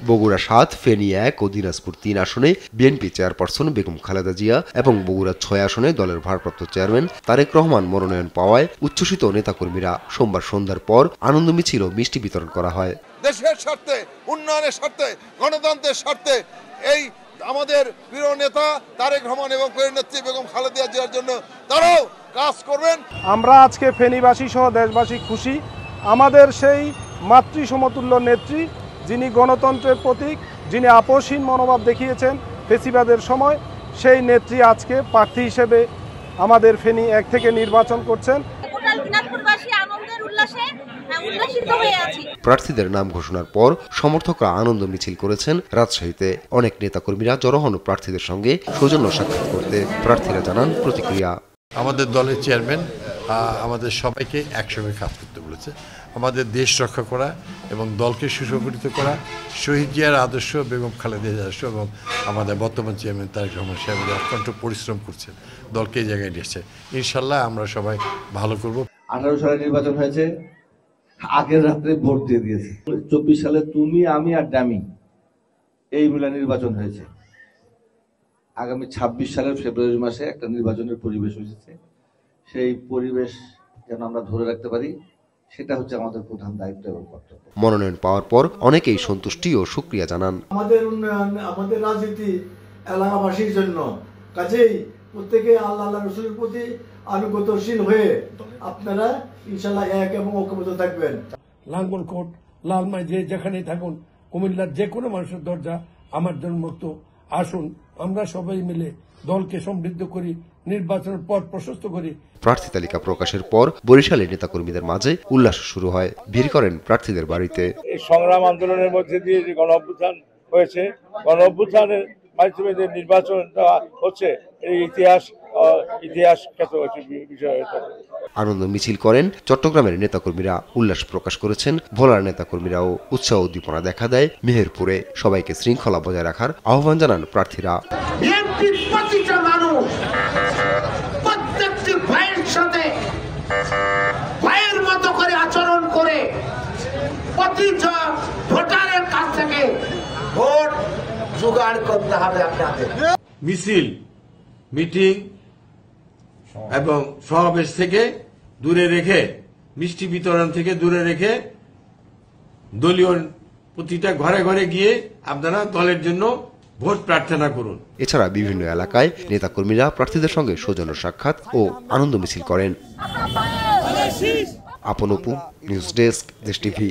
বগুড়া ৭, ফেনী ১ ও দিনাজপুর ৩ আসনে BNP chairperson Begum Khaleda Zia এবং বগুড়া ৬ আসনে দলের ভারপ্রাপ্ত চেয়ারম্যান তারেক রহমান মনোনয়ন পাওয়ায় উচ্ছ্বসিত নেতাকর্মীরা সোমবার সন্ধ্যার পর আনন্দ মিছিল ও মিষ্টি বিতরণ করা হয়। দেশের স্বার্থে, উন্নয়নের স্বার্থে, গণতন্ত্রের স্বার্থে এই আমাদের প্রিয় নেতা তারেক রহমান এবং নেত্রী বেগম খালেদা জিয়ার জন্য তারাও কাজ করবেন। আমরা আজকে ফেনীবাসী সহ দেশবাসী খুশি। আমাদের সেই মাতৃ সমতুল্য নেত্রী, যিনি গণতন্ত্রের প্রতীক, যিনি আপোষহীন মনোভাব দেখিয়েছেন ফেসিবাদের সময়, সেই নেত্রী আজকে প্রার্থী হিসেবে আমাদের ফেনী ১ থেকে নির্বাচন করছেন। প্রার্থীদের নাম ঘোষণার পর সমর্থকরা আনন্দ মিছিল করেছেন রাজশাহীতে। অনেক নেতাকর্মীরা জড়ো হন প্রার্থীদের সঙ্গে সৌজন্য সাক্ষাৎ করতে। প্রার্থীরা জানান প্রতিক্রিয়া। আমাদের দলের চেয়ারম্যান আমাদের সবাইকে একসঙ্গে কাজ করতে বলেছে। আমাদের দেশ রক্ষা করা এবং দলকে সুসংগঠিত করা, শহীদ জিয়ার আদর্শ, বেগম খালেদা জিয়ার আদর্শ এবং আমাদের বর্তমান চেয়ারম্যান তারেক রহমান সাহেব অত্যন্ত পরিশ্রম করছেন, দলকে এই জায়গায় নিয়ে এসছে। ইনশাল্লাহ আমরা সবাই ভালো করব। 18 সালে নির্বাচন হয়েছে, আগের রাত্রে ভোট দিয়ে দিয়েছে। 24 সালে তুমি, আমি আর ডামি এই মিলে নির্বাচন হয়েছে। আগামী 26 সালের ফেব্রুয়ারি মাসে একটা নির্বাচনের পরিবেশ হয়েছে। সেই পরিবেশ যেন আমরা ধরে রাখতে পারি, সেটা হচ্ছে আমাদের প্রধান দায়িত্ব এবং কর্তব্য। মনোনয়ন পাওয়ার পর অনেকেই সন্তুষ্টি ও শুকরিয়া জানান। আমাদের উন্নয়ন, আমাদের রাজনীতি এলাকাবাসীর জন্য, কাজেই প্রত্যেকে আল্লাহ রসুলের প্রতি আনুগত্যশীল হয়ে আপনারা ইনশাল্লাহ এক এবং ঐক্যবদ্ধ থাকবেন। লাঙ্গলকোট, লালমাই যে যেখানে থাকুন, কুমিল্লার যে কোনো মানুষের দরজা আমার জন্য মুক্ত। আসুন আমরা সবাই মিলে দলকে সমৃদ্ধ করি, নির্বাচনের পথ প্রশস্ত করি। প্রার্থী তালিকা প্রকাশের পর বরিশালের নেতাকর্মীদের মাঝে উল্লাস শুরু হয়। ভিড় করেন প্রার্থীদের বাড়িতে। এই সংগ্রাম আন্দোলনের মধ্যে দিয়ে যে গণ অভ্যুত্থান হয়েছে, গণ অভ্যুত্থানের মাধ্যমে যে নির্বাচনটা হচ্ছে, এই ইতিহাস খ্যাত বিষয়। আনন্দ মিছিল করেন চট্টগ্রামের নেতাকর্মীরা। উল্লাস প্রকাশ করেছেন ভোলার নেতাকর্মীরাও। উৎসাহ উদ্দীপনা দেখা দেয় মেহেরপুরে। সবাইকে শৃঙ্খলা বজায় রাখার আহ্বান জানান প্রার্থীরা। প্রত্যেকটি ভাইয়ের সাথে ভাইয়ের মতো করে আচরণ করে প্রতিটা ভোটারের কাছ থেকে ভোট জোগাড় করতে হবে আপনাদের। মিছিল, মিটিং এবং সমাবেশ থেকে দূরে রেখে, মিষ্টি বিতরণ থেকে দূরে রেখে দলীয় প্রতিটা ঘরে ঘরে গিয়ে আপনারা দলের জন্য ভোট প্রার্থনা করুন। এছাড়া বিভিন্ন এলাকায় নেতাকর্মীরা প্রার্থীদের সঙ্গে সৌজন্য সাক্ষাৎ ও আনন্দ মিছিল করেন। আপন অপু, নিউজ ডেস্ক, দেশ টিভি।